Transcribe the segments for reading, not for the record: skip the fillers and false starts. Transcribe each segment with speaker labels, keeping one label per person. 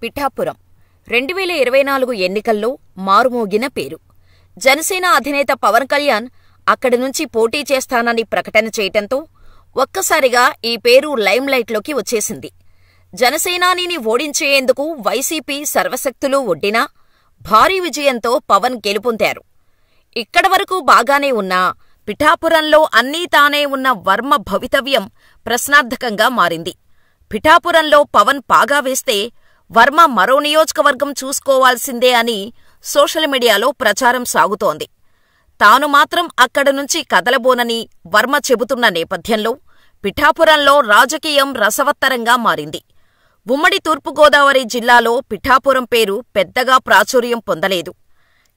Speaker 1: పిఠాపురం 2024 ఎన్నికల్లో మారుమోగిన పేరు. జనసేన అధినేత పవన్ కళ్యాణ్ అక్కడి నుంచి పోటీ చేస్తానని ప్రకటన చేయటంతో ఒక్కసారిగా ఈ పేరు లైమ్లైట్లోకి వచ్చేసింది. జనసేనానిని ఓడించేందుకు వైసీపీ సర్వశక్తులు ఒడ్డినా భారీ విజయంతో పవన్ గెలుపొందారు. ఇక్కడవరకు బాగానే ఉన్నా పిఠాపురంలో అన్నీ తానే ఉన్న వర్మ భవితవ్యం ప్రశ్నార్థకంగా మారింది. పిఠాపురంలో పవన్ పాగా వేస్తే వర్మ మరో నియోజకవర్గం చూసుకోవాల్సిందే అని సోషల్ మీడియాలో ప్రచారం సాగుతోంది. తాను మాత్రం అక్కడి నుంచి కదలబోనని వర్మ చెబుతున్న నేపథ్యంలో పిఠాపురంలో రాజకీయం రసవత్తరంగా మారింది. ఉమ్మడి తూర్పుగోదావరి జిల్లాలో పిఠాపురం పేరు పెద్దగా ప్రాచుర్యం పొందలేదు.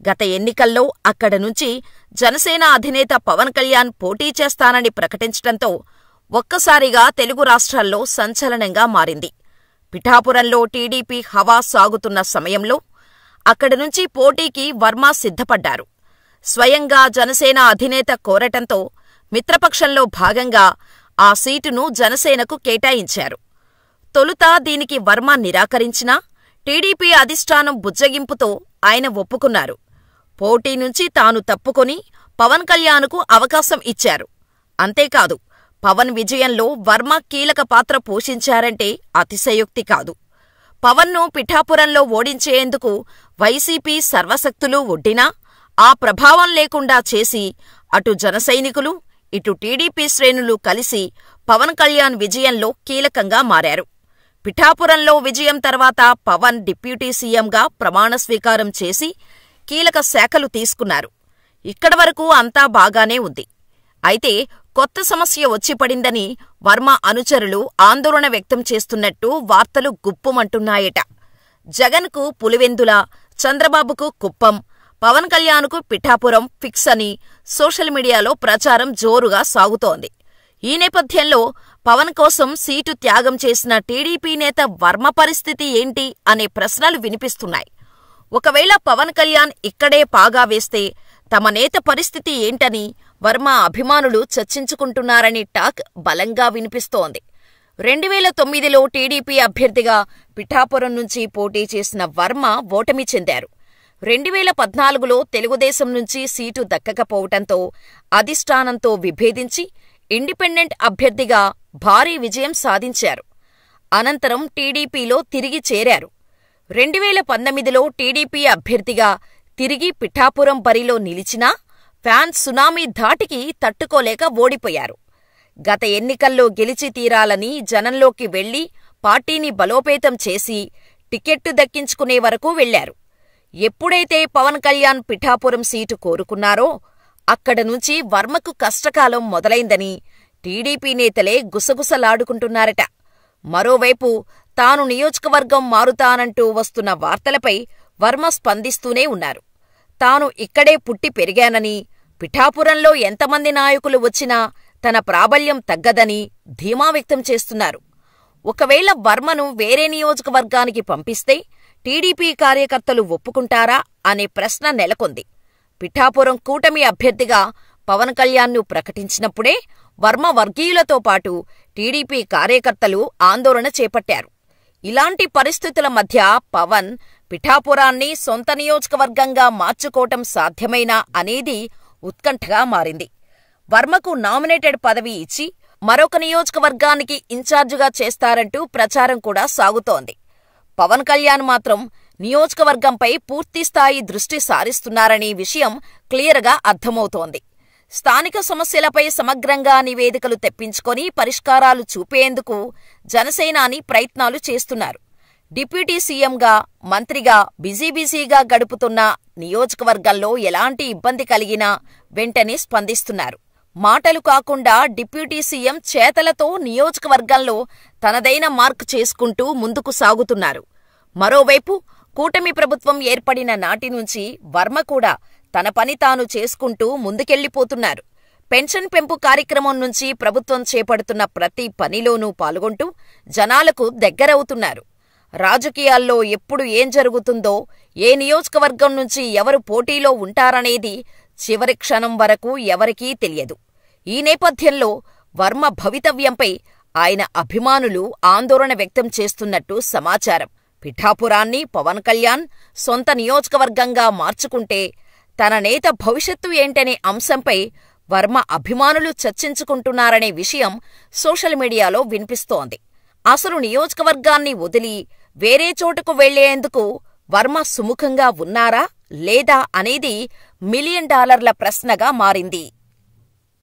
Speaker 1: గత ఎన్నికల్లో అక్కడి నుంచి జనసేన అధినేత పవన్ కళ్యాణ్ పోటీ చేస్తానని ప్రకటించటంతో ఒక్కసారిగా తెలుగు రాష్ట్రాల్లో సంచలనంగా మారింది. పిఠాపురంలో టీడీపీ హవా సాగుతున్న సమయంలో అక్కడి నుంచి పోటీకి వర్మ సిద్ధపడ్డారు. స్వయంగా జనసేన అధినేత కోరటంతో మిత్రపక్షంలో భాగంగా ఆ సీటును జనసేనకు కేటాయించారు. తొలుత దీనికి వర్మ నిరాకరించినా టీడీపీ అధిష్టానం బుజ్జగింపుతో ఆయన ఒప్పుకున్నారు. పోటీ నుంచి తాను తప్పుకొని పవన్ కళ్యాణ్కు అవకాశం ఇచ్చారు. అంతేకాదు, పవన్ విజయంలో వర్మ కీలక పాత్ర పోషించారంటే అతిశయోక్తి కాదు. పవన్ను పిఠాపురంలో ఓడించేందుకు వైసీపీ సర్వశక్తులు ఒడ్డినా ఆ ప్రభావం లేకుండా చేసి అటు జనసైనికులు, ఇటు టీడీపీ శ్రేణులు కలిసి పవన్ కళ్యాణ్ విజయంలో కీలకంగా మారారు. పిఠాపురంలో విజయం తర్వాత పవన్ డిప్యూటీ సీఎంగా ప్రమాణ స్వీకారం చేసి కీలక శాఖలు తీసుకున్నారు. ఇక్కడవరకు అంతా బాగానే ఉంది. అయితే కొత్త సమస్య వచ్చిపడిందని వర్మ అనుచరులు ఆందోళన వ్యక్తం చేస్తున్నట్టు వార్తలు గుప్పుమంటున్నాయట. జగన్కు పులివెందుల, చంద్రబాబుకు కుప్పం, పవన్ కళ్యాణ్కు పిఠాపురం ఫిక్స్ అని సోషల్ మీడియాలో ప్రచారం జోరుగా సాగుతోంది. ఈ నేపథ్యంలో పవన్ కోసం సీటు త్యాగం చేసిన టీడీపీ నేత వర్మ పరిస్థితి ఏంటి అనే ప్రశ్నలు వినిపిస్తున్నాయి. ఒకవేళ పవన్ కళ్యాణ్ ఇక్కడే పాగా వేస్తే తమ నేత పరిస్థితి ఏంటని వర్మ అభిమానులు చర్చించుకుంటున్నారని టాక్ బలంగా వినిపిస్తోంది. 2009లో టీడీపీ అభ్యర్థిగా పిఠాపురం నుంచి పోటీ చేసిన వర్మ ఓటమి చెందారు. 2014లో తెలుగుదేశం నుంచి సీటు దక్కకపోవటంతో అధిష్టానంతో విభేదించి ఇండిపెండెంట్ అభ్యర్థిగా భారీ విజయం సాధించారు. అనంతరం టీడీపీలో తిరిగి చేరారు. 2019లో టీడీపీ అభ్యర్థిగా తిరిగి పిఠాపురం బరిలో నిలిచినా ఫ్యాన్స్ సునామీ ధాటికి తట్టుకోలేక ఓడిపోయారు. గత ఎన్నికల్లో గెలిచి తీరాలని జనంలోకి వెళ్లి పార్టీని బలోపేతం చేసి టికెట్టు దక్కించుకునే వరకు వెళ్లారు. ఎప్పుడైతే పవన్ కళ్యాణ్ పిఠాపురం సీటు కోరుకున్నారో అక్కడ నుంచి వర్మకు కష్టకాలం మొదలైందని టీడీపీ నేతలే గుసగుసలాడుకుంటున్నారట. మరోవైపు తాను నియోజకవర్గం మారుతానంటూ వస్తున్న వార్తలపై వర్మ స్పందిస్తూనే ఉన్నారు. తాను ఇక్కడే పుట్టి పెరిగానని, పిఠాపురంలో ఎంతమంది నాయకులు వచ్చినా తన ప్రాబల్యం తగ్గదని ధీమా వ్యక్తం చేస్తున్నారు. ఒకవేళ వర్మను వేరే నియోజకవర్గానికి పంపిస్తే టీడీపీ కార్యకర్తలు ఒప్పుకుంటారా అనే ప్రశ్న నెలకొంది. పిఠాపురం కూటమి అభ్యర్థిగా పవన్ కళ్యాణ్ను ప్రకటించినప్పుడే వర్మ వర్గీయులతో పాటు టీడీపీ కార్యకర్తలు ఆందోళన చేపట్టారు. ఇలాంటి పరిస్థితుల మధ్య పవన్ పిఠాపురాన్ని సొంత నియోజకవర్గంగా మార్చుకోవటం సాధ్యమేనా అనేది ఉత్కంఠగా మారింది. వర్మకు నామినేటెడ్ పదవి ఇచ్చి మరొక నియోజకవర్గానికి ఇన్ఛార్జిగా చేస్తారంటూ ప్రచారం కూడా సాగుతోంది. పవన్ కళ్యాణ్ మాత్రం నియోజకవర్గంపై పూర్తిస్థాయి దృష్టి సారిస్తున్నారనే విషయం క్లియర్గా అర్థమవుతోంది. స్థానిక సమస్యలపై సమగ్రంగా నివేదికలు తెప్పించుకొని పరిష్కారాలు చూపేందుకు జనసేనాని ప్రయత్నాలు చేస్తున్నారు. డిప్యూటీ సీఎంగా, మంత్రిగా బిజీగా గడుపుతున్న నియోజకవర్గంలో ఎలాంటి ఇబ్బంది కలిగినా వెంటనే స్పందిస్తున్నారు. మాటలు కాకుండా డిప్యూటీ సీఎం చేతలతో నియోజకవర్గంలో తనదైన మార్క్ చేసుకుంటూ ముందుకు సాగుతున్నారు. మరోవైపు కూటమి ప్రభుత్వం ఏర్పడిన నాటి నుంచి వర్మ కూడా తన పని తాను చేసుకుంటూ ముందుకెళ్లిపోతున్నారు. పెన్షన్ పెంపు కార్యక్రమం నుంచి ప్రభుత్వం చేపడుతున్న ప్రతి పనిలోనూ పాల్గొంటూ జనాలకు దగ్గరవుతున్నారు. రాజకీయాల్లో ఎప్పుడు ఏం జరుగుతుందో, ఏ నియోజకవర్గం నుంచి ఎవరు పోటీలో ఉంటారనేది చివరి క్షణం వరకు ఎవరికీ తెలియదు. ఈ నేపథ్యంలో వర్మ భవితవ్యంపై ఆయన అభిమానులు ఆందోళన వ్యక్తం చేస్తున్నట్టు సమాచారం. పిఠాపురాన్ని పవన్ కళ్యాణ్ సొంత నియోజకవర్గంగా మార్చుకుంటే తన నేత భవిష్యత్తు ఏంటనే అంశంపై వర్మ అభిమానులు చర్చించుకుంటున్నారనే విషయం సోషల్ మీడియాలో వినిపిస్తోంది. అసలు నియోజకవర్గాన్ని వదిలి వేరే చోటుకు వెళ్లేందుకు వర్మ సుముఖంగా ఉన్నారా లేదా అనేది $1,000,000 ప్రశ్నగా మారింది.